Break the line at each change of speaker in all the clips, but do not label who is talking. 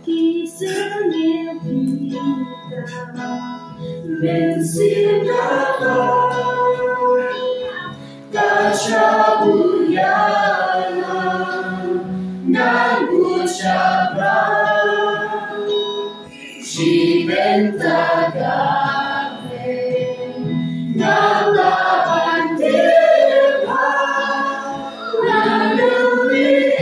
Kisah kita mensiapkan kaca buyanan dan ucapan si bentagabe nalaban tirhan naluri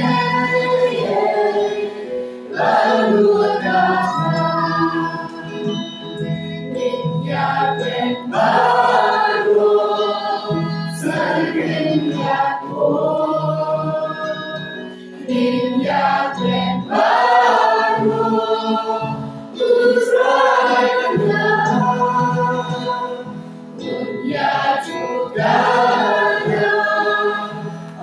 lalu datang minyak baru seringatku minyak baru putranya punya juga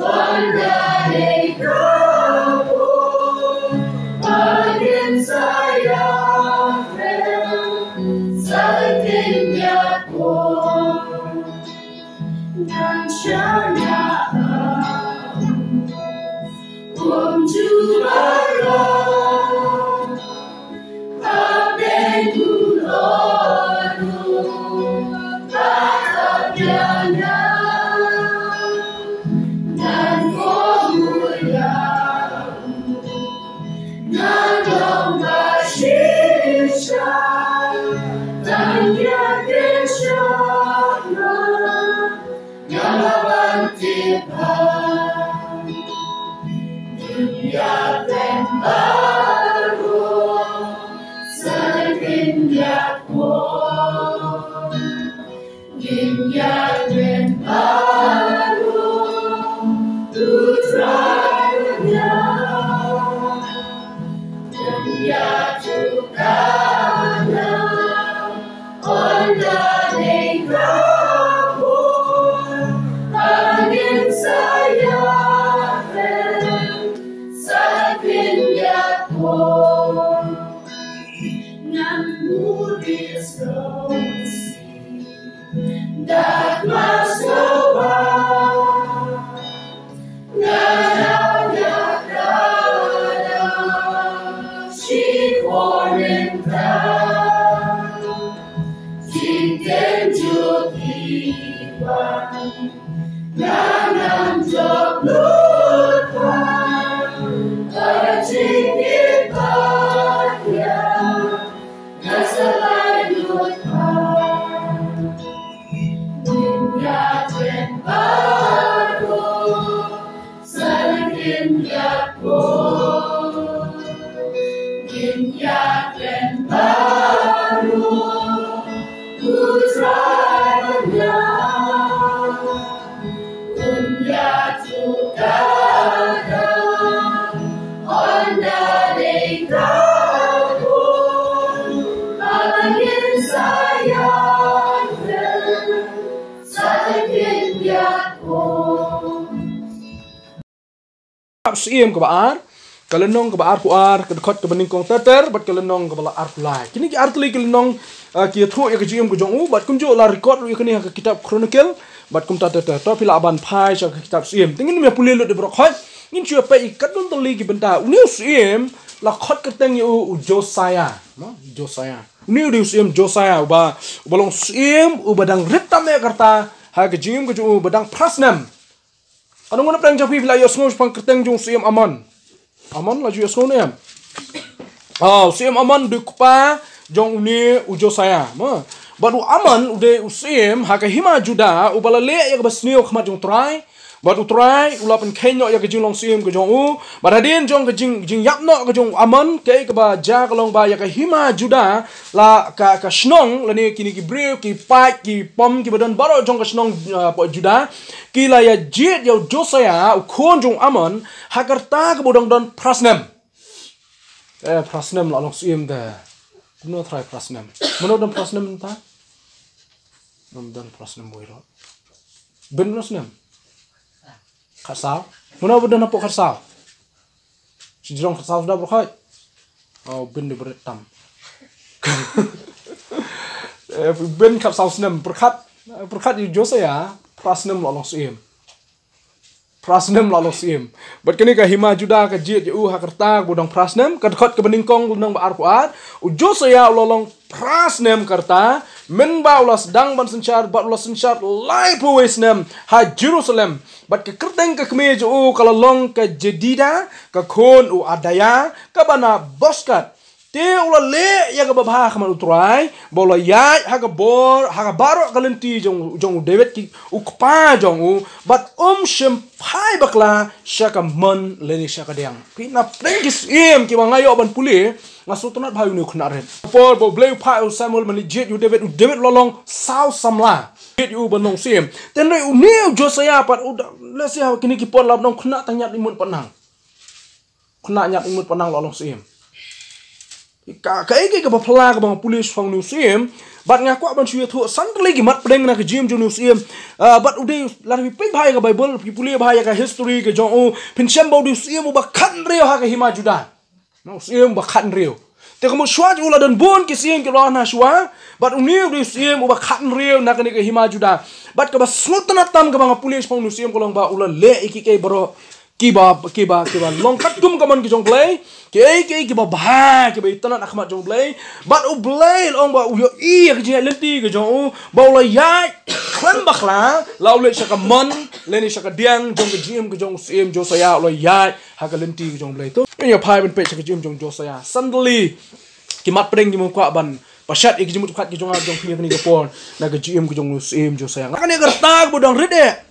pandai kamu agen saya setinggiku dan syariat jubara abeku lalu tatapnya dan kemuliaan dalam basisha dan yakinsyana ngalaban tipan dunia baru seringatku dunia baru putranya dunia juga ondane kamu angin saya setinggiku namun diskusi dak masawa si korenta Jinten jutipan nanam joglupan terjingit bahagia keselanjutan dunia baru seringatku dunia baru putranya punya juga ondane kamu angin saya setinggiku
Siem ke baar kalenong ke baar puar ke dekat ke bening kong teter bat kalenong ke bala ar pulai kini ki artli kalenong ki thu ya ke jium ke jongu bat kunjo la record ru kini ke kitab chronicle bat kum teter to pila aban phai cha ke kitab siem tingin me pulil de bro khot ngin chua pe ikat don toli ki benta uni siem la khot ke teng yu Josiah no Josiah uni di siem Josiah ba balong siem u badang ritam ya karta ha ke jium ke jongu badang prasnam Ano ngona prang japi bila yosngo pang kerteng jong siem aman. Aman laju yosngo ne. Siem aman de kupa jong uni ujo saya. Badu aman ude usiem haka hima juda ubala le ya basnio khmat jong trai. Badu trai ulapan kenyo ya kejing long siem ke jong u. Badadin jong kejing yapno ke jong aman ke ba ja kalong ba ya ka hima juda la ka snong lani kini ki brew ki pat ki pom ki badan baro jong ka snong po juda. Kila ya jit ya Josiah ukon jong aman hakarta ke bodong don prasnem. Prasnem la long siem de. Kuno try prasnem. Mono don prasnem ta? Nom don prasnem boiro. Ben prasnem. Khasal. Mono bodon apo khasal. Si jong khasal sudah berkhai. Ben de beretam. Ben khasal snem berkhat di Josiah prasnem la long siem. prasnem lalu sim. Bat kini ka hima juda ka jit u hakerta budang prasnem kadkhot ke beningkong budang ba arkuat ujo saya ulolong prasnem karta men ba ulas dang ban senchar bat ulas senchar lai puwesnem ha Jerusalem bat ke kerteng ke kemej u kalalong ke jedida ke khon u adaya ka bana boskat te ula le ya ga babha khaman utrai bola ya ha ga bor ha ga baro kalenti jong David ki ukpa jong u bat shem phai bakla shaka mon leni shaka diang pina prengis ki bangayo ban puli ngasutunat bhayu ni khna ren por bo bleu phai u Samuel mani jet u David lolong sau samla jet u banong sim ten rei u new Josiah pat u le sia kini ki por lab nong khna tanyat imut panang khna nyat imut panang lolong sim kai ke bapla ke bang pulis fang museum bat ngaku ban suya thu sandli ki mat preng na ke gym jo museum bat ude lar pi pe bhai ka bible pi puli bhai ka history ke jong o pinsem bo museum ba khan reo ha ke hima juda museum ba khan reo te kamu shwa ju la dan bon ke siem ke lo na shwa bat uni museum ba khan reo na ke hima juda bat ka ba snutna tam ke bang pulis fang museum ko long ba ula le iki ke bro kiba long kat kum kaman ki jong play ke ba bha ke ba itana akhmat jong play bat u play long ba u yo I ke je lenti ke jong u ba la ya khan bakhla law le shaka mon leni shaka diang jong ke jim ke jong sim jo saya la ya ha ke lenti ke jong play to yo phai ben pe shaka jim jong jo saya suddenly ki mat preng ki mo kwa ban pasat ik jimut khat ki jong phi ni ke pon na ke jim ke jong sim jo saya ngane gar tak bodang rede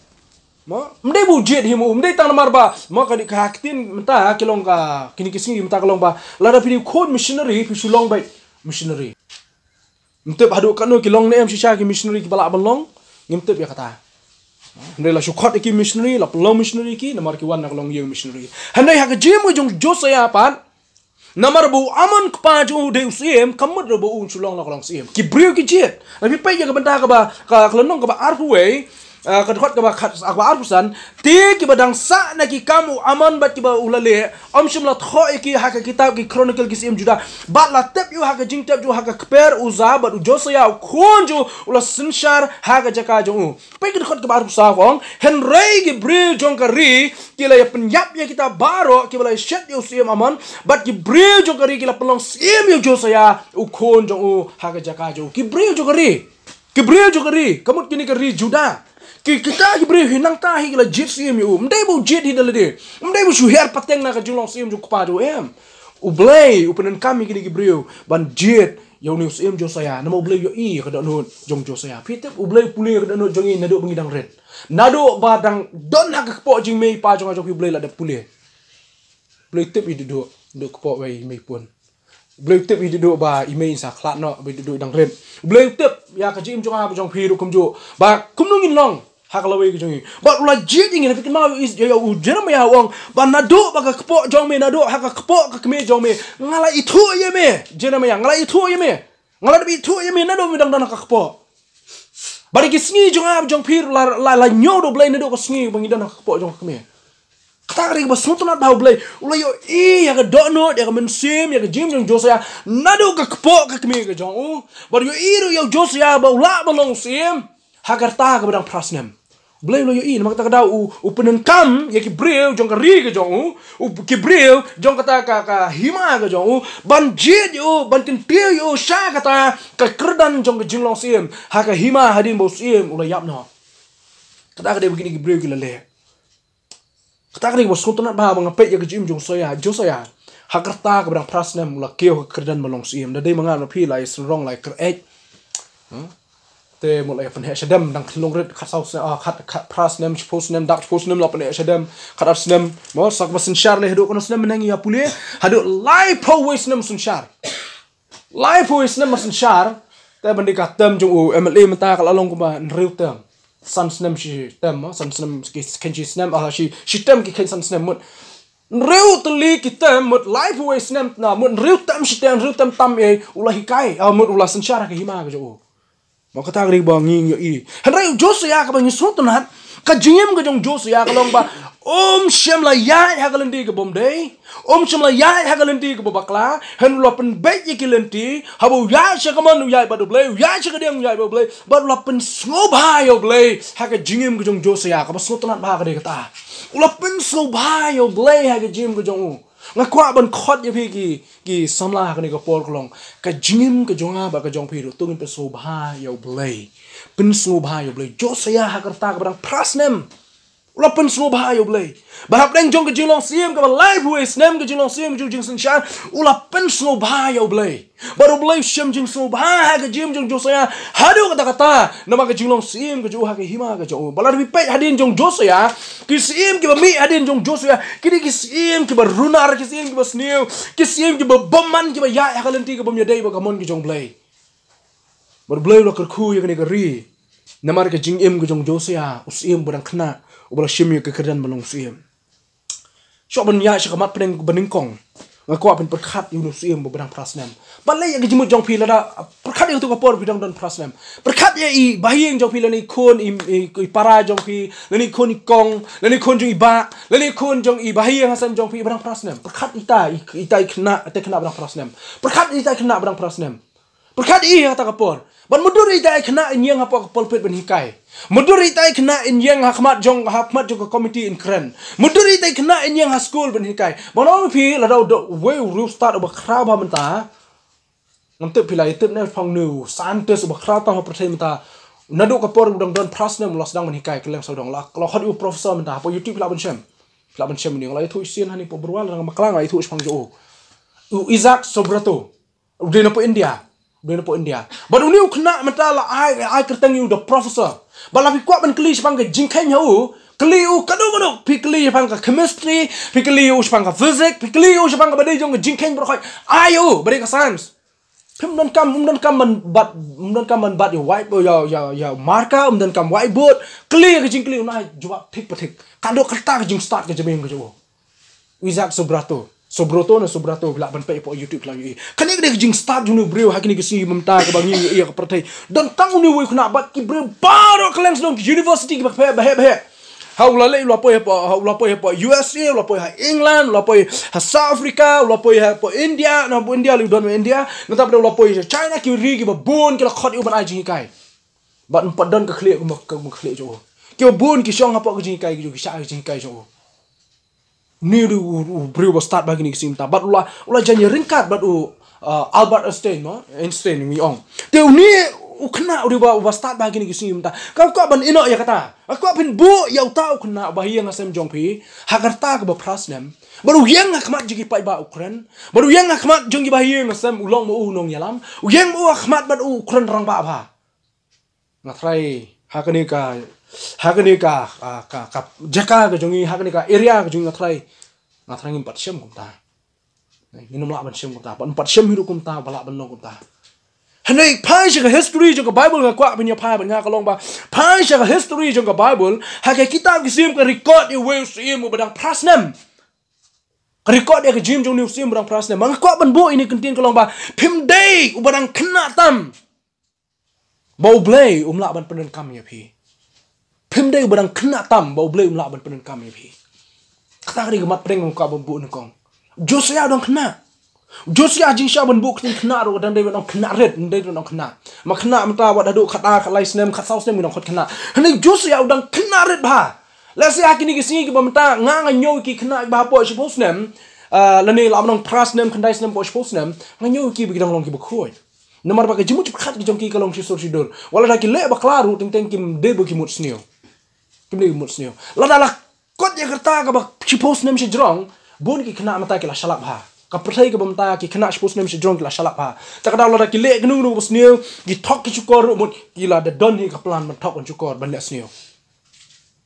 mendai bujit himu mendai tang namar ba ma kadi kaktin menta kilong ka kini kising menta kilong ba lada pini code missionary pi sulong bai missionary mtep hadu kanu kilong ne em shisha ki missionary ki bala balong ngimtep ya kata mendai la shukot ki missionary la pelong missionary ki namar ki wan na kilong yeng missionary handai ha ka jimu jong Josiah pan namar bu amon kpa ju de usiem kamut ro bu sulong la kilong siem ki brio ki jet tapi pe ya ka benda ka ba ka kelonong ka ba arway kadhot ka ba khat akwa arpusan ti ki badang sa na ki kamu amon bat ki ba ulale shim la tho ki ha ka kitab ki chronicle ki sim juda bat la tep yu ha ka jing tep ju ha ka kper uza bat Josiah khon ju ula sinshar ha ka jaka ju pe ki khot ka ba arpusa kong henry ki bril jong ka ri ki la ya penyap ya kita baro ki bala shet yu sim amon bat ki bril jong ka ri ki la pelong sim yu Josiah u khon jong ha ka jaka ju ki bril jong ka ri kamut kini ka ri juda kita beri hinang tahi la jit sim yu mdai bu jit hidal de mdai bu shuher pateng na ka jung sim ju kpa jo em u blay u penen kami kini brio ban jit yo ni sim Josiah na mo blay yo I ka don jong Josiah pitep u blay puli ka don jong I nado bangidang red nado badang don ha ka kpo jing mei pa jong jong blay la da puli blay tip I do kpo wai mei pun blay tip I do ba I mei sa khlat no ba do dang red blay tip ya ka jim jong ha jong phi ru kum jo ba kum nungin long hakalaway ke jongi but ula jit ingin fikir mau is ya u Jeremiah wong ban nado baka kpo jong me nado haka kpo ka kme jong me ngala itu ye me Jeremiah ngala itu ye me nado midang dana ka kpo bari ki sngi jong pir la nyodo blay nado ko sngi bangi dana ka kpo jong kme kata kari ba suntunat bau blay ula yo I ya ka dono ya ka mensim ya ka jim jong Josiah nado ka kpo ka kme ke jong bari yo iru yo Josiah ba ula balong sim hagarta ka badang prasnem blay lo yo I nama kata u penenkam ya ki bril jong ka ri ke jong u ki bril jong kata ka hima ke jong ban jit yo ban tintil yo sha kata ka kerdan jong ka jinglong sim ha ka hima hadin bo sim ula yap no kata ka de begini ki bril ki lele kata ka de bo suntunat ba bang pe ya ka jim jong Josiah hagarta ka badang prasnem ula keo ka kerdan malong sim da de manga na pi lai srong lai ker te mulai pen hesdem dang longret khasau khat prasnem posnem dak posnem la pen hesdem khat snem mo sak basin shar le hedo kono snem menangi ya pule hado live always nem sun shar masin shar te bandi katem jung MLA menta kala long ko ba riu tem san snem shi tem san snem kenji snem shi tem ki ken san snem mut riu tuli ki tem mut live always nem na mut riu tem shi tem riu tem tam e ulahi kai mut ula san shar ka hima ga jo mo kata ri ba nging yo I henry Josiah ka bang suntunat ka jingim ka jong Josia ka long ba shem la ya ha kalenti ka bom day shem la ya ha kalenti ka babakla hen lo pen bet ye kalenti habu ya sha ka man ya ba do blay ya sha ka deng ya ba blay ba lo pen snow ba yo blay ha ka jingim ka jong Josia ka ba snow tanat ba ka de ka ta lo pen snow ba yo blay ha ka jingim ka jong nga kwa ban khot ye phi ki samla ka ni ka por klong ka jingim ka jonga ba ka jong phi ro tungin pe so ba yo blay pen snow ba yo blay Josia ha ka ta ka bang prasnem ula pen snow ba yo blay ba hap deng jong ka jinglong siem ka ba live we snem ka jinglong siem ju jing sin shan ula pen snow ba yo blay ba ro blay shem jing snow ba ha ka jim jong Josia hadu ka ta nama ka jinglong siem ka ju ha ka hima ka jo balar bi pe hadin jong Josia ki siem ki ba mi hadin jong Josia ki siem ki ba runar ki siem ki ba snew ki siem ki ba bomman ki ba ya ka lenti ka bom ya dei ba ka mon ki jong blay ba blay lo ka khu ya ka ni ka ri nama ka jing em ka jong Josia usiem barang kena ubala shimya ke kedan balong siem shok ban ya shakamat peneng beningkong ngako apen perkhat yu siem beberang prasnem balai ya gejimut jong pila da perkhat yu tu kapor bidang don prasnem perkhat ya i bahiyeng jong pila ni kon i para jong pi lani kon i kong lani kon jong i ba lani kon jong i bahiyeng hasan jong pi berang prasnem perkhat ita kena berang prasnem perkhat ita kena berang prasnem perkhat i kata kapor ban mudur ita kena inyang apa polpet ben hikai mudur ita kena inyang hakmat jong ke komiti in kren mudur ita kena inyang ha school ben hikai banong pi la do we ru start ba khra ba menta ngamte pilai tip ne phang nu santes ba khra taประเทศmenta nadu kapor dong don prasnem los dang ben hikai keleng so dong la kalau hot u professor menta po youtube la ben shem ni la itu sien hani po berwal dang maklang la itu phang jo u Isaac Sobrato udena po India but uniu kena mentala ai kertang you the professor bala pi kwat ban kli spang ke jingkhen hu kli u kadu pi kli spang ka chemistry pi kli u spang ka physics pi kli u spang ka badai jong jingkhen bro khoi ayo badai ka science phim don kam man bat yo whiteboard ya marka don kam whiteboard kli ka jingkli na jawab thik pathik kado kerta ka jing start ka jabeng ka jo Isaac Sobrato bila ban pe po YouTube lagi kan dia jing start junu bro hakini kesi memta ka bangi ia ka pertai dan tang ni we kena bat ki bro baro klens dong university ka bah haula le lo po USA lo po England lo po South Africa lo po India na India lu don India na tap lo po China ki ri ki ba bon ki la khot u ban ai jing kai bat empat don ka clear ka clear jo ki bon ki shong apa ka jing kai ki sha jing kai jo ni du bro start bagi ni kisim ta bat ula janya ringkat bat Albert Einstein mi ong te ni ukna uba start bagi ni kisim ta kau ban ino ya kata aku pin bu ya tau kena bahiyang asem jongpi hagarta ka ba prasnem baru yang akmat jigi pai ba Ukraine baru yang akmat jongi bahiyang asem ulong mo unong yalam yang mo akmat bat Ukraine rang ba ngatrai hakani ka jaka ka jongi hakani ka area ka jongi ngatrai ngim pat shem kum ta minum la ban shem kum ta ban pat shem hiru kum ta bala ban long kum ta hanai pai ka history jong ka Bible ka kwa bin ya pai ban ka long ba pai ka history jong ka Bible ha ka kitab ki sim ka record you will see mo badang prasnem record ya ka jim jong new sim badang prasnem mang kwa ban bo ini kentin ka long ba phim day u badang khna tam bau blay la ban penen kam ya phi phim day badang khna tam bau blay la ban penen kam ya phi kata kali gemat preng ka bombu nengkong Josia dong kena Josia jing sha ban bu kena ro dan dei dong kena red dei dong kena ma kena mata wa dadu kata kalai snem khatsau snem dong khot kena hani Josia dong kena red ba la se hakini ki singi ki bamta nga nyow ki kena ba po shpo snem lani lam dong pras nem khandai snem po shpo snem nga nyow ki bi dong long ki ba khoi namar ba ka jimu khat ki jong ki kalong shi sor shi dor wala da ki le ba klaru ting kim de bu ki mut sneo la da la kot ya kerta ka ba shpo snem shi jrong bon ki kena mata ki la shalap ha ka perthai ka bamta ki kena shpo snem shi jrong ki la shalap ha ta ka da la ki le gnu bu sneo ki thok ki chukor mut ki la da don hi ka plan man thok on chukor ban le sneo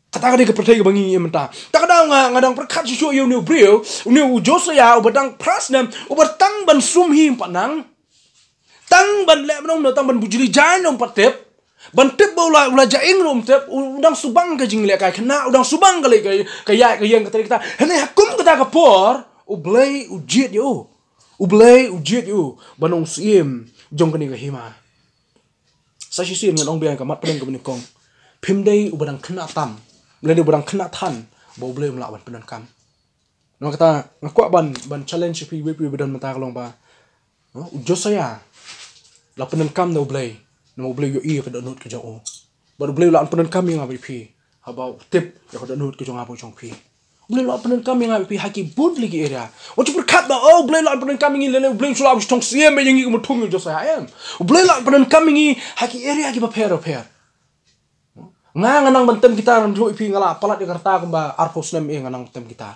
kata ka perthai ka bangi mata ta ka da ngadang perkhat shi shu yu new brio new Josia ubadang prasnem ubatang ban sum hi panang tang ban le nong no tang ban bujili jan nong patep ban tep bola ula jaing rom tep udang subang ka jing le kai kena udang subang ka le ka ya ka yang ka kita hene hakum kata ka por ublay ujit yo banong siem jong kani ka hima sa shi siem nong bian ka mat pen ka ni kong phim dei ubadang kena tam Melani berang kena tan, bau boleh melawan penan kam. Nak kata ngaku ban challenge pi bedan mata kalong ba. Ujos saya. La penan kam no boleh. No boleh yo iya kada nut ke jauh. Baru boleh la penan kam yang abi pi. Haba tip ya kada nut ke jauh apa jong pi. Boleh la penan kam yang abi pi haki bud lagi area. Ojo berkat ba boleh la penan kam yang lele boleh sulap tong siem yang ngi mutung ujos saya am. Boleh la penan kam yang haki area ki ba per. Nganang bentem gitar ndu pi ngala palat Jakarta kemba arpo snem nganang bentem gitar.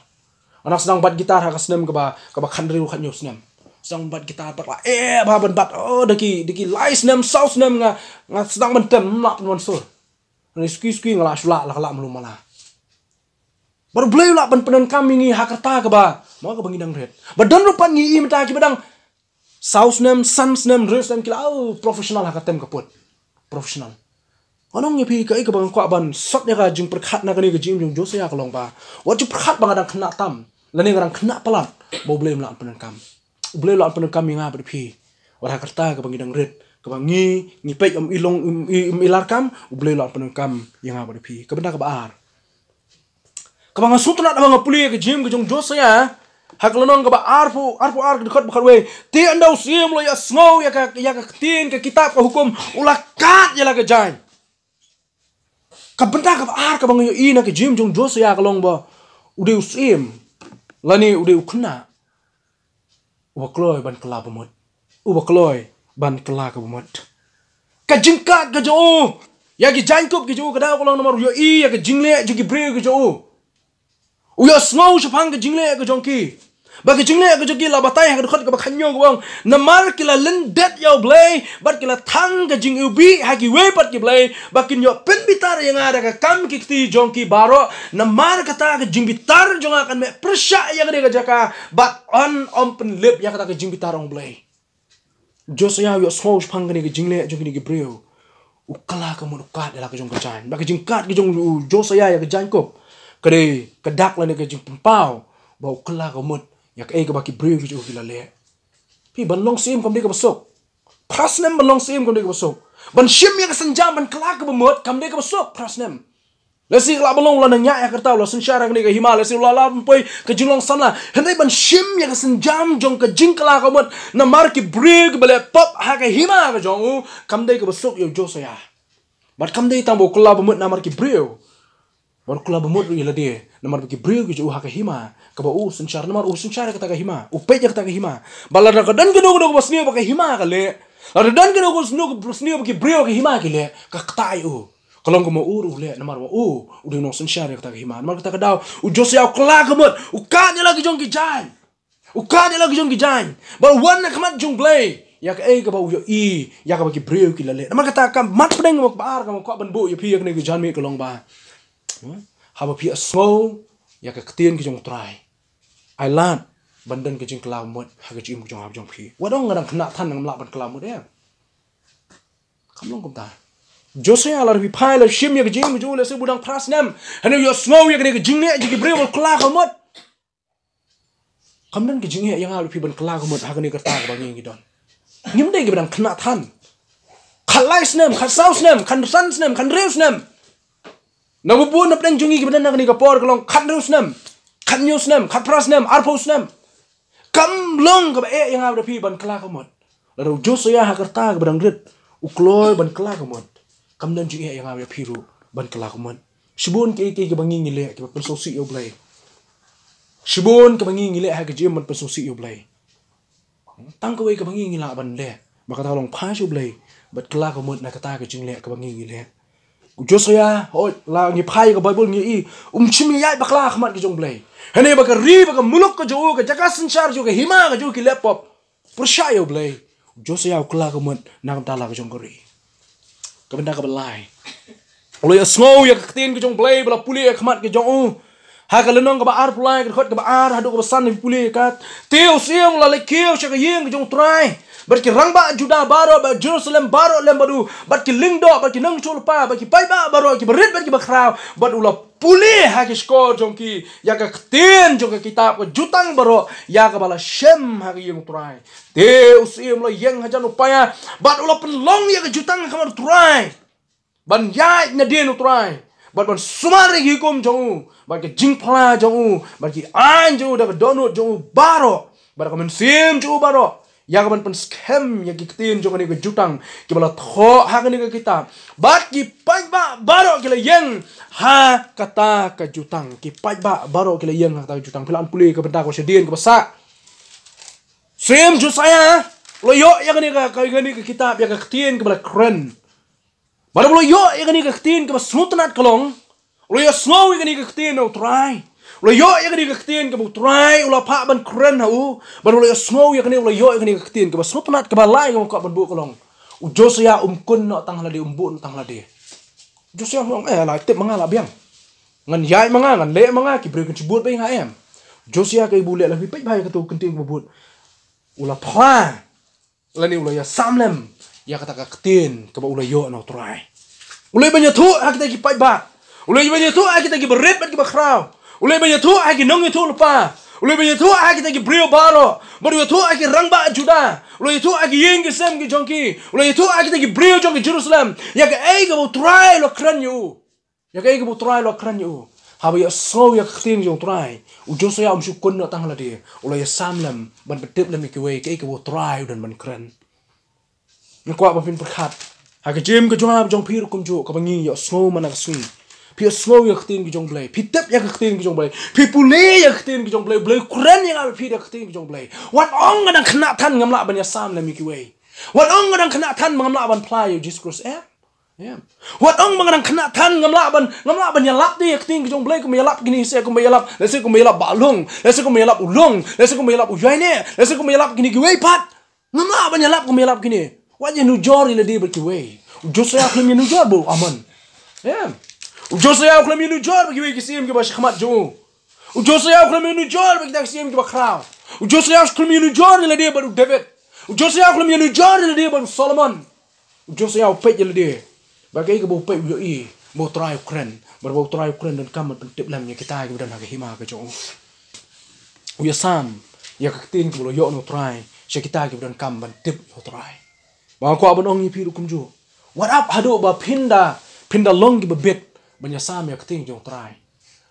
Anak sedang bat gitar hak snem keba khandriu khanyo snem. Sedang bat gitar bat ba ban bat deki lai snem sau snem nga sedang bentem mak monsur. Ni ski ngala sula la melum mala. Baru boleh la penan kami ngi Jakarta keba mau ke bangidang red. Badan rupan ngi mata ki badang sau snem san snem res snem kila profesional hak tem kaput. Profesional. Anong ngi pi kai ke bang kwa ban sot ya ka jing perkhat na kani ke jing jong jose ya kalong ba. Wajib perkhat bang adang kena tam. Lani ngarang kena palat. Bau boleh melaan penan kam. Boleh melaan penan kam yang apa pi. Warah kerta ke bang idang red. Ke bang ngi pek ilong ilar kam. Boleh melaan penan kam yang apa pi. Ke benda ke baar. Ke bang asut nak bang puli ke jing ke jong jose ya. Hak lenong ke baar pu dekat bakar we. Ti andau sim lo ya snow ya ka tin ke kitab ke hukum ulah kat ya la ke jang. Kabenta ka ar ka bang ina ke jim jong jose ya kalong ba udah usim lani udah ukna ubakloi ban kela bemut ubakloi ban kela ka bemut ka jingkat ka jo ya ki jankop ki jo ka da kalong nomor yo ya ka jingle jo ki bre ka jo uya snow chapang ka jingle ka jongki bagi jingle ka joki la batai ha dekat ka bakhanyo ka bang namar kila lendet yo blay bat kila thang ka jing ubi ha ki we pat ki blay bakin yo pen bitar yang ada ka kam ki ti jongki baro namar kata ka jing bitar jong akan me persya yang de ka jaka bat on pen lip ya kata ka jing bitar ong blay josya yo snow chapang ka ni ka jingle joki ni ki breo ukala ka mun ukat la ka jong ka jan bagi jingkat ki jong josya ya ka jankop kade kedak la ni ka jing pau bau kala ka mut yak ke baki breu ki jo le pi ban long sim kam de ka basok prasnem ban long sim kam de ka basok ban shim yak sanjam ban kala ka bemot kam de ka basok prasnem lesi kala balong la nya ya kerta lo sensyara ka himal lesi la poi ka jilong sana hendai ban shim yak sanjam jong ka jing kala ka mot na mar ki breu ki bale pop ha ka hima ka jong kam de ka basok yo jo saya bat kam de tambo kala bemot na mar ki breu baru kala bemut ri la de namar bagi breu ki jo ha ka hima ka ba sensyar namar sensyar ka ta ka hima upe ja ka ta ka hima balada ka dan geno basni ba ka hima ka le ada dan geno snu basni ba ki breu ka hima ki le ka tai kalau ko mo le namar wa udah no sensyar ka ta ka hima namar ka ta ka daw jo se kala ka mut ka ni lagi jong ki jan ka ni lagi jong ki jan ba wan na kamat jong blay ya ka ka ba yo ya ka ba ki breu ki la le namar ka ta ka mat pedeng mo baar ka mo ko ban bu ya pi ka ni ki jan mi ka long ba haba pi asmo ya ka ktien ki jong try ai lat bandan ke jing kala mot ha ke jing jong hab jong pi wadong ngadang kena tan ngam la ban kala mot ya kam long kom ta jose ala ri pai la shim ya ke jing jong le se budang prasnam hanu yo snow ya ke jing ne ji bre wal kala ka mot kam dan ke jing ya yang ala pi ban kala ka mot ha ke ni ka ta ka bang ngi don ngim de ke budang kena tan khalai snem khasau snem khan san snem khan reus snem nabu pun nak pedang jungi kebenar nak ni kapor kalong kat rusnam, kat newsnam, kat prasnam, arposnam, kam long kebe yang ada pi ban kelak kamot, lalu jos saya hakerta kebenar red, ukloy ban kelak kamot, kam dan jungi yang ada pi ru ban kelak kamot, sibun ke bangi ngile ke pensosi yo blay, sibun ke bangi ngile ha ke jim ban pensosi yo blay, tang ke ke bangi ngila ban le, maka talong pas yo blay, ban kelak kamot nak kata ke jingle ke bangi ngile. Josaya, la ngi pai ka Bible ngi chimi yai bakla khmat ki jong blay. Hene baka ri baka muluk ka jo ka jaka sanchar jo ka hima ka jo ki laptop. Persya yo blay. Josaya kla ka mot nang tala ka jong ri. Ka benda ka balai. Olo ya snow ya ka tin ki jong blay bala puli khmat ki jong ha ka lenong ka ba ar pulai ka khot ka ba ar hadu ka san ni puli ka. Teo siam la le keo sha ka yeng ki jong try. Barki rangba Juda baro ba Jerusalem baro lembadu barki lingdo barki nang chulpa barki paiba baro ki berit barki bakrau bad ula puli ha ki skor jongki ya ka kten jong kitab ka jutang baro ya ka bala shem ha ki yung try te usim lo yeng hajan upaya bad ula penlong ya ka jutang kamar try ban ya na den try bat ban sumari hikum jong bat ke jingpla jong bat ki an jong da donut jong baro bat ka men sim jong baro ya ka ban pen scam ya ki tin jong ni ke jutang ki bala tho ha ni ke kita bat ki pai ba baro ki la yang ha kata ka jutang ki pai ba baro ki la yang ha kata jutang pilan puli ke benda ko sedien ke basa sim ju saya lo yo ya ni ka ni ke kitab ya ka tin ke bala kren bara lo yo ya ni ke tin ke basutnat kalong lo yo snow ya ni ke tin no try lo yo ya ni ke tin ke bu try ulah pa ban kren hau bara lo yo snow ya ni lo yo ya ni ke tin ke basutnat ke balai ko ban bu kalong u Josia kun no tang ladi umbun tang ladi Josia ngong la tip mangala biang ngan yai manga ngan le manga ki bre kan cibut bai ngaem Josia ke ibu le la pi pai bai ka tu kenting bubut ulah pa lani ulah ya samlem ya kata ka ketin ke ba ulah yo no try ulah banyak tu ha kita ki pai ba ulah banyak tu ha kita ki berit bat ki ba kraw ulah banyak tu ha ki nong tu lupa ulah banyak tu ha kita ki brio baro baru tu ha ki rang ba juda ulah tu ha ki yeng ki sem ki jongki ulah tu ha kita ki brio jong ki Jerusalem ya ka ai ka bu try lo kran yu ya ka ai ka bu try lo kran yu ha ba ya so ya ketin jong try u Josia syukun no tang la dia ulah ya samlem ban betip lem ki we ka ai ka bu try dan ban kran ni kwa ba fin perkhat ha ke jim ke jong jong phir kum ju ka bangi yo snow mana ka sui phi snow ya khtin ki jong blai phi tep ya khtin ki jong blai phi pule ya khtin ki jong blai blai kuran ya phi ya khtin ki jong blai wat ong ngadang khna than ngam la ban ya sam le mi ki we wat ong ngadang khna than ngam la ban pla yo Jesus Christ yeah wat ong ngadang khna than ngam la ban ya lap di khtin ki jong blai ku ya lap gini se ku ya lap le se ku ya lap balung le se ku ya lap ulung le se ku ya lap uyaine le se ku ya lap gini ki we pat ngam la ban ya lap ku ya lap gini wajah nujor ile dia berkiwei. Josia klaim ye nujor bu aman. Ya. Josia klaim ye nujor berkiwei kisim ke bashkhmat jo. Josia klaim ye nujor berkidak kisim ke bakraw. Josia klaim ye nujor ile dia baru David. Josia klaim ye nujor ile dia baru Solomon. Josia pet ile dia. Bagai ke bu pet yo i, bu try Ukraine, baru try Ukraine dan kamat pentip lam ye kita ke dan ha hima ke jo. Ya sam, ya kaktin ke bu yo no try. Kita ke dan kam pentip yo try. Mga ko abon ong ipiru kumju. What up hado ba pinda long ki bebet banya sam ya keting jong try.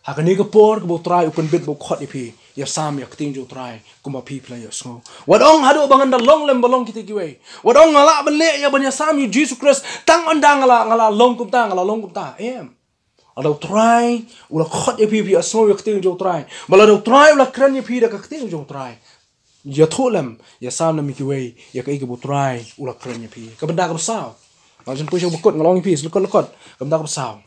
Ha kani ke por ke bo try ukun bet bo khot ipi ya sam ya keting jong try kuma pi play so. What ong hado bangan da long lem balong kita kiwe. What ong ngala bele ya banya sam you Jesus Christ tang ondang ngala long kum ta em. Alo try ula khot ipi ya so ya keting jong try. Bala do try ula kran ipi da keting jong try. Ya tholam ya sam na mikiwe ya kai ke butrai ula kren ya pi ka benda ka besau langsung push bukut ngalong pi lekot ka benda ka besau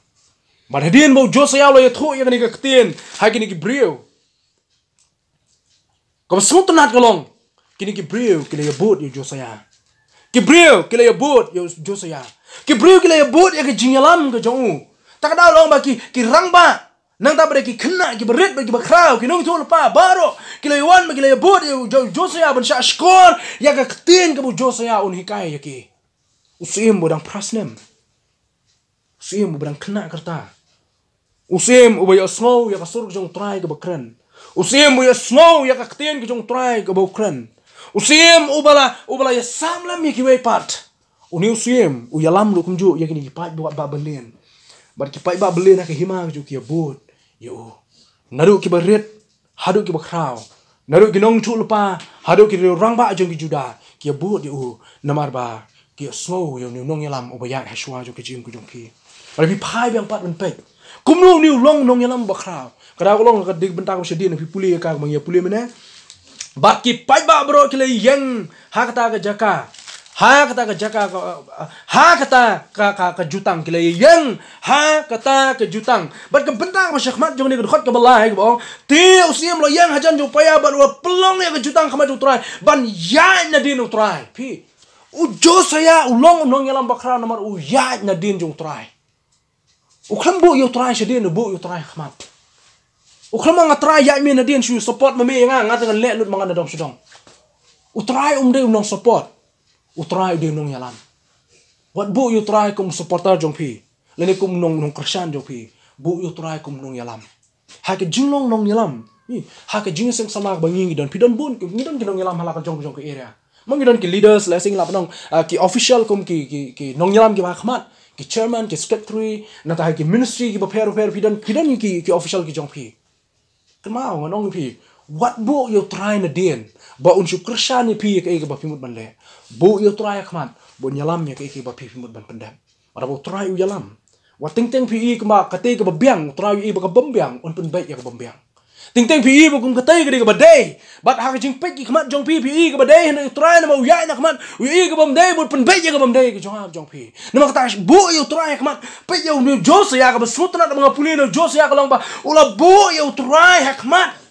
bar hadin bo Josia lo ya tho ya ni ka ketin ha kini ki brio ka besut nat kalong kini ki brio kile ya bot ya Josia ki brio kile ya bot ya Josia ki brio kile ya bot ya ke jingalam ka jong tak da long ba ki rang ba nang ta ki kena ki berit ki bakraw ki nong tu lepa baro ki lewan ki le bod Josia ban sha skor ya ka ketin ke bu Josia un hikai ya ki usim bodang prasnem usim bodang kena kerta usim ubay snow ya ka sur jong try ke bakran usim ya snow ya ka ketin ke jong try ke bakran usim ubala ya samlam ya ki we pat uni usim u yalam lu kumju ya ki pat buat ba belen bar ki pai ba belen ka hima ju ki bod yo naru ki baret hadu ki bakraw naru ki nong chu lupa hadu ki rang ba jong ki juda ki bod yo namar ba ki snow yo nong yalam ubaya hashwa jo ki jim ku jong ki bar bi pai bang pat ben pe kumnu ni long nong yalam bakraw kada ko long ka dig bentang ko sedin fi puli ka mang ya puli mena ba ki pai ba bro ki le yang ha kata ka jaka ha kata ka jutang kile yang ha kata ka jutang bat ka bentang ma syakmat jong ni khot ka balai ka bong ti usiam lo yang hajan jo paya bat pelong ya ka jutang khamat utrai ban ya na din utrai pi u Josia ulong nong yalam bakra nomor u ya na din jong utrai u kham bu yo utrai sedin bu yo utrai khamat u kham nga trai ya mi na din shu support ma me nga dengan le lut manga na dong sudong utrai de nong support utrai de nong yalam wat bu you try kum supporter jong pi leni kum nong krishan jong pi bu you try kum nong yalam ha ke jinglong nong yalam ha ke jing seng sama bangi dan pi don bun ngi don nong yalam hala ka jong ke area mang don ki leaders la sing la nong ki official kum ki nong yalam ki ba khmat ki chairman ki secretary na ta ki ministry ki bapher pidan ki official ki jong phi kemau nong phi what bo yo try na den ba unshu krishani phi ke ba phi mut ban le bo yo try khman bo nyalam ya ke ba phi mut ban pendam ara bo try u yalam wa ting phi ke ma kate ke ba biang try u ba ka bombiang un pen bai ya ka bombiang ting phi ba kum kate ke ba dei bat ha jing pek ki khmat jong phi ke ba dei na try na ma u ya na khmat u ke bom dei bot pen bai ya ka bom dei ke jong phi na ma ta bo yo try khmat pe yo ni jos ya ka ba sutna na ma puli no jos ya ka long ba ula bo yo try khmat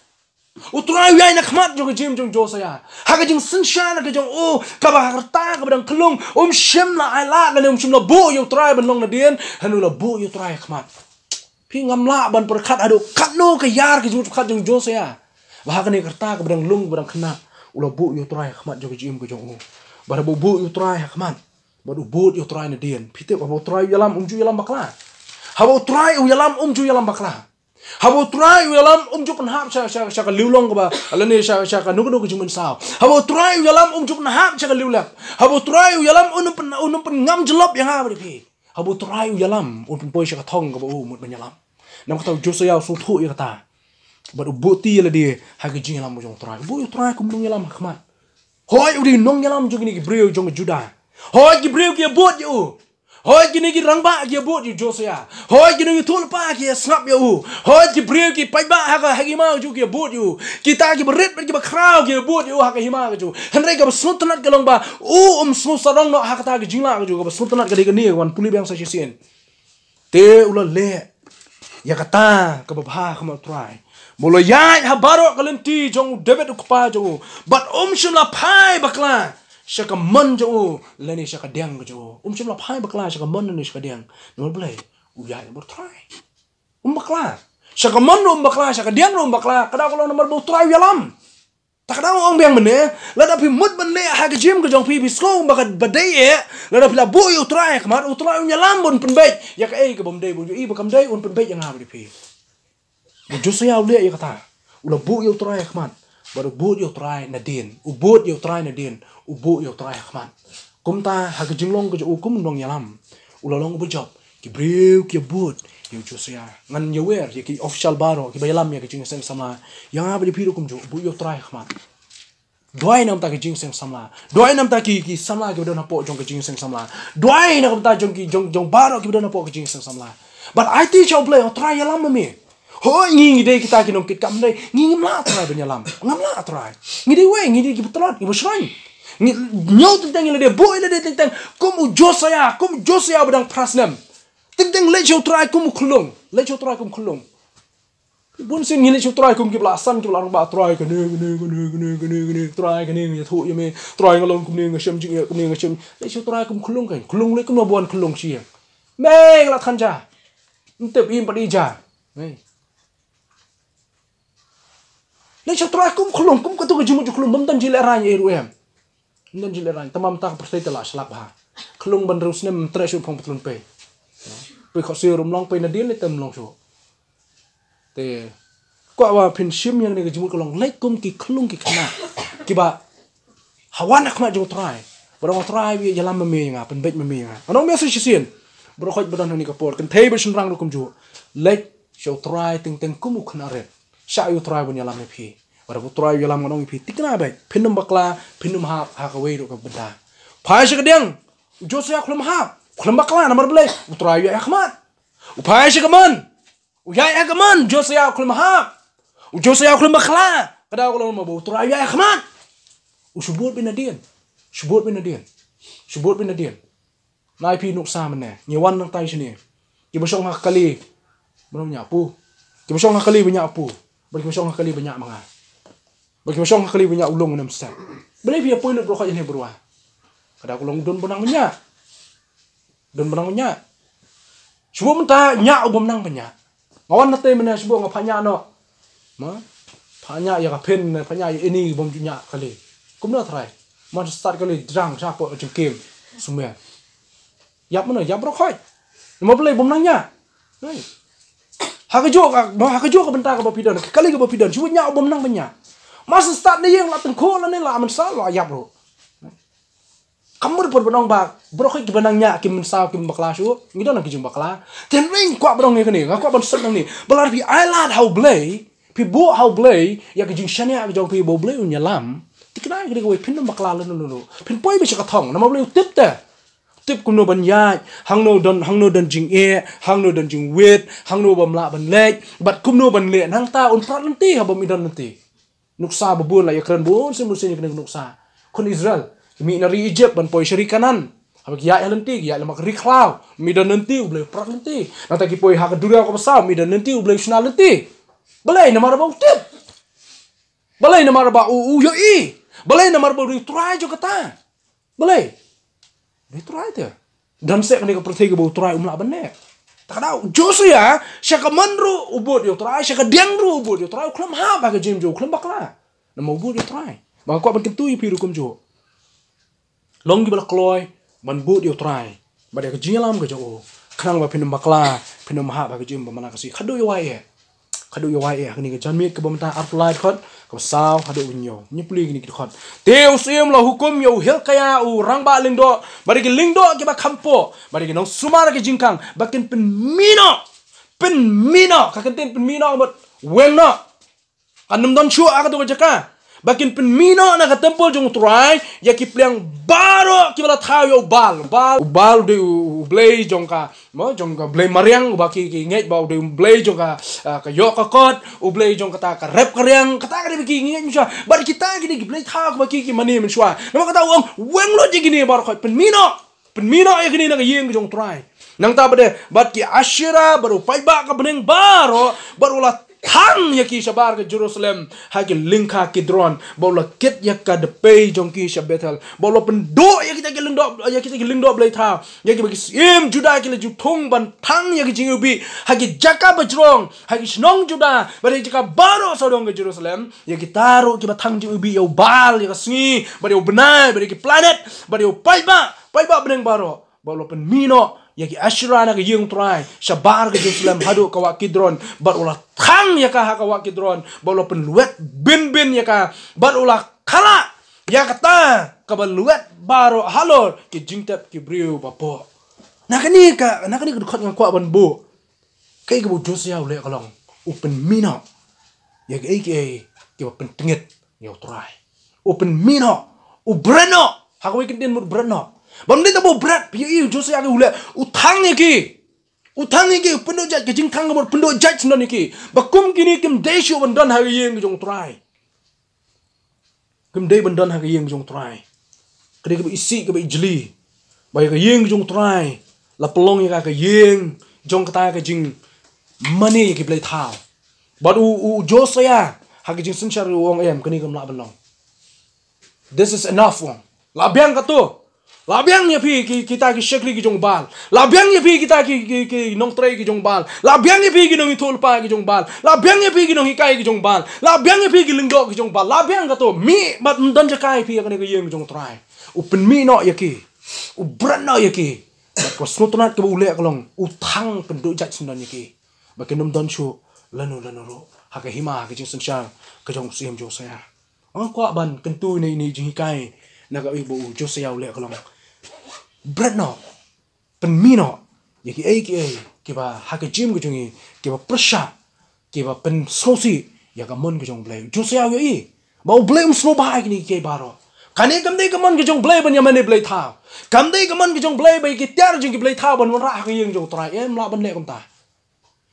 utrai wiai nak mat jong jim jong josa ya ha jing sunshine ka jong o ka ba harta ka bang klung shim la ai la na shim la bo yo trai ban long na dien hanu la bo yo trai khmat pi ngam la ban per khat adu khat no ka yar ka jung khat jong josa ya ba ka ni harta ka bang lung bang khna ula bo yo trai khmat jong jim ka jong o ba bo yo trai khmat ba bo yo trai na dien pi te ba bo trai yalam ju yalam bakla ha bo trai yalam ju yalam bakla Habo try yalam juk na hap sha ka liulong ba alani sha ka nugo jumun sao habo try yalam juk na hap sha ka liulak habo try yalam unum pen ngam jelop yang ha pi habo try yalam un poi sha ka thong ba mut ban yalam nam ka taw josa yaw su thu ya ta ba bu ti la di ha ka jing yalam jong try kum nong yalam khmat hoi udi nong yalam jong ni ki breu jong juda hoi ki breu ki bot yu hoi gini ki rangba ki bot yu josia hoi gini ki tulpa ki snap yu hoi ki breu ki paiba ha ka hagima ju ki bot yu kita ki berit ki ba kraw ki bot yu ha ka hima ka ju henre ka suntanat ka long ba su sarong no ha ka ta ki jingla ka ju ka suntanat ka ni wan puli bang sa sien te ula le ya kata ka ba ka ma try molo ya ha baro ka lenti jong debet ku pa ju but shula pai bakla shaka man jo leni shaka diang jo shimla phai bakla shaka man ni shaka diang no blai u ya bor try bakla shaka man bakla shaka diang bakla kada ko nomor bo try yalam tak kada ong biang mene la da pi mut ban le ha ka jim ko jong pi bisko bakat badai la da pila bo u try khamar u try yalam bon pen bai ya ka ka bom dei bon i bakam dei un pen bai yang ha pi bo jo sa ya le ya kata ula bo u try khamar baru bot yo try na din u bot yo try na din u bo yo try khman kumta ha ka jinglong ko u kum dong yalam ulalong bu job ki breu ki bot yo josia ngan yo wer ki official baro ki bayalam ya ki jing seng sama yang ha bri phiru kum jo bu yo try khman doi nam ta ki jing seng sama doi nam ta ki sama ki don po jong ki jing seng sama doi na ta jong ki jong baro ki don po ki jing seng sama but I teach you play try yalam me hoi ngi dei kita ki nong kit kam dei ngi ngam try ben yalam ngam la try ngi dei we ngi dei ki betrot ki bosrain ngi nyau teng le de boy le de teng kum u josaya bedang prasnam teng le jo try kum khulung bun sin ngi le jo try kum ki blasan ki blang ba try ka ne try ka ne thu yeme try ngalong kum ne ngasem jing kum ne ngasem le jo try kum khulung le kum no bon khulung chi me la khanja ntep im padi ja le cho try kum khulung kum ka tu ka jimu khulung bam tan jile ran ye ruem nan jile ran tamam ta persai tala slap ha khulung ban rus nem tre su phong patlun pe kho se rum long pe na din le tem long su te ko wa phin sim yang ne ka jimu ka long le kum ki khulung ki khana ki ba hawan ak ma jo try bro try wi yalam me nga pen bet me nga anong me su sien bro khoj badan ni ka por kan thei be sun rang kum ju le cho try ting kum khana re sha yu try ban yalam ne phi bara bu try yalam nong phi tikna bai phinum bakla phinum ha ka wei ro ka benda phai shi ka deng jo sa khulum ha khulum bakla na mar ble u try yu akhmat u phai shi ka man u ya ka man jo sa khulum ha u jo sa khulum bakla kada ko ma bu try yu akhmat u shubut bin adien nai phi nuk sa man ne ni wan nang tai shi ni ki bo shong ha kali bo nya pu ki bo shong ha kali bo nya pu bagi masong kali banyak manga bagi masong kali banyak ulung nam sa beli dia poin bro kha ni berwa kada ulung don benang nya subo menta nya ubom nang banya ngawan nate mena subo ngapanya no ma phanya ya ka pen phanya ini bom nya kali kumna thrai ma start kali drang sa po jeng game sumya yap mana yap bro kha mo beli bom nang nya hakajo ka benta ka bapidan kali ka bapidan cuba nya bom nang banya mas start ni yang lateng ko la ni la man sa la ya bro Kamu dapat benang bak, berokoi benangnya kim mensau kim bakla shu, ngido nak kijung bakla. Ten ring kuat benang ni kini, kuat benang senang ni. Belar pi island how blay, pi bo how blay, ya kijung shania kijung pi bo blay unya lam. Tikenai kini kau pin bakla lalu. Pin poi bisa katong, nama blay tip dah. Tip kuno ban yai, hang no don jing hang no don jing wit, hang no bam la ban lek, bat kuno ban le nang ta un prat nanti ha bam idon nanti. Nuksa babun la ya keren bun semusin kena nuksa. Kon Israel, mi nari Egypt ban poi syari kanan. Habak ya nanti, ya lemak riklau, mi don nanti ublay prat nanti. Nata ki poi ha kedura ko pasau, mi don nanti ublay sunal nanti. Balai nama rabau tip. Balai nama rabau yo i. Balai nama rabau ri try jo kata. Balai. Itu aja. Dan saya kena percaya ke bau try umlah benar. Tak tahu. Josu ya, saya ke manru ubud yo try, saya ke diangru ubud yo try. Kelam ha bagi jim jo, kelam bakla. Nama ubud yo try. Maka kau akan ketui piru kum jo. Long gibal kloy, man bud yo try. Bade ke jilam ke jo. Kenang ba pinum bakla, pinum ha bagi jim bamana kasih. Kadu yo wae. Kadu yo wae. Kini ke janmit ke bamta artulai khot. Kau saw hadu unyo nyepli gini khot. Teu sim la hukum yo hil kaya u rang ba lingdo. Bari ke lingdo ke ba kampo. Bari ke nong sumara ke jingkang. Bakin pen mino. Kakentin pen mino but wena. Kanum don shu aga tu jaka. Bakin pen mino na katempol jong try ya ki pliang baro ki bala thau yo bal de blay jong ka blay mariang baki ki ngai ba de blay jong ka yo ka kot blay jong kata ka rep karyang kata ka de ki ngai miswa bar kita ki blay thau baki ki mani miswa nama kata wong weng lo ji gini bar khoi pen mino ya gini na yeng jong try nang ta bade bat ki ashira baru pai ba ka beneng baro baru la Hang yaki sabar ke Jerusalem hagi lingka kidron bola kit yakka de pay jongki shabetal bola pendo yaki kita lingdo blay tha yaki bagi sim juda ki jutung ban thang yaki jingubi hagi jaka bajrong hagi snong juda bari jaka baro sodong ke Jerusalem yaki taru ki batang jingubi yo bal yaki singi bari yo benai bari ki planet bari yo paiba beneng baro bola pen mino yaki Ashura na yung try sabar ke Jerusalem hadu kawak kidron bar ulah thang yaka kawak kidron balo pen luet bin yaka bar ulah kala yakata kabaluet baro halor ki jingtap ki briu bapo nakani khot ngakwa ban bu kai ke bu Josia ule kalong open mino yaki ki pen tengit yo try open mino ubreno hakwe kintin mur breno bam ni tabo berat pi Josia ke ule utang ki pendo jaj ke jingkang ke pendo jaj non ki bakum kini kim desho bandan ha yeng jong try kim de bandan ha yeng jong try kede ke isi ke ijli bai ke yeng jong try la pelong ya ke yeng jong kata ke jing mani ke play thao but u Josia ha ke jing sinchar wong em kini kem la belong this is enough wong la biang ka tu Labiang ya pi kita ki shekli ki jong bal. Labiang ya pi kita ki nong tray ki jong bal. Labiang ya pi ki nong itol pa ki jong bal. Labiang ya pi ki nong hikai ki jong bal. Labiang ya pi ki lingdo ki jong bal. Labiang ka to mi mat ndan jakai pi akane ki yeng jong try. Upen mi no ya ki. U bran no ya ki. Ko snutunat ke ule kalong utang penduk jat sundan ya ki. Bakin nom don shu lanu ro. Haka hima ki jing sensha ke jong sim jo saya. Ang kwa ban kentu ni jing hikai na ka ibu Josia ule kalong. Brano penmino yaki kiba hake jim gujungi kiba pressure kiba pen sosi yaka mon gujung blay Josia yo i mau blay slow bahai ni ke baro kane kamdei kamon gujung blay ban yamane blay tha kamdei kamon gujung blay bai ki tiar jung ki blay tha ban ra hake yeng jong try em la ban le kom ta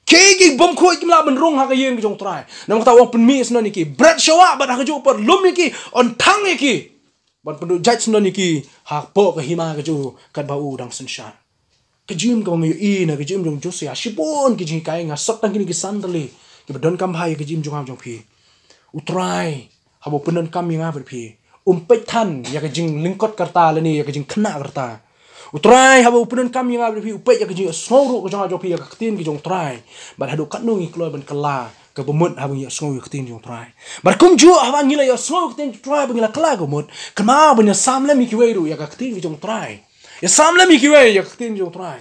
ki bom khoi kim la ban rong hake yeng jong try nam kata wong penmi sno ni ki bread shawa ban hake ju par lum ni ki on thang ni ki ban pendu judge non iki hak po ke hima ke ju kat bau dang senshan ke jim ko ngi i na ke jim jong Josia sipon ke jing kai nga sak tang kini ke sandali ke badon kam hai ke jim jong am jong pi utrai habo penon kam nga ber pi pet than ya ke jing lingkot karta le ni ya ke jing khna karta utrai habo penon kam nga ber pi upet ya ke jing snoro ke jong jong pi ya ke tin ke jong trai ban hadu kat nu ngi kloi ban kala ke bemut habang ya sngo yaktin jong try bar kum ju habang ngila ya sngo yaktin try bangila kala gomut kema banya samle mi kiweru ya yaktin jong try ya samle mi kiwe ya yaktin jong try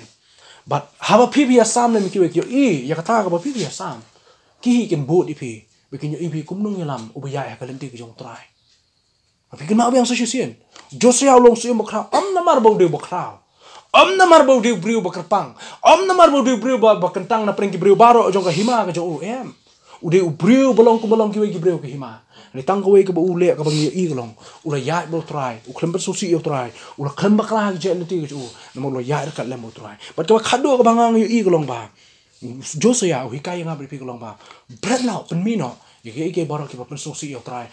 but haba pipi ya samle mi kiwe yo i ya kata ka ba pipi ya sam ki ken bot ipi bikin yo ipi kumnung yalam ubaya ya kalenti jong try Tapi kenapa yang saya sih? Josea long sih bakrau. Namar bau dia bakrau. Namar bau dia beriu bakerpang. Namar bau dia beriu bakentang na pergi beriu baru jong ke hima ke jong udah beriu belong kiwe beriu ke hima. Ni tang kowe ke bau le ke bangi i long. Ulah ya bau try. Uklember susi yo try. Ulah klembak lah je nanti ke namo lo ya dekat lemo try. But ke kado ke bangang yo i long ba. Josea hikai ngabri pi long ba. Bread now pen mino. Ike baru ke bapen susi yo try.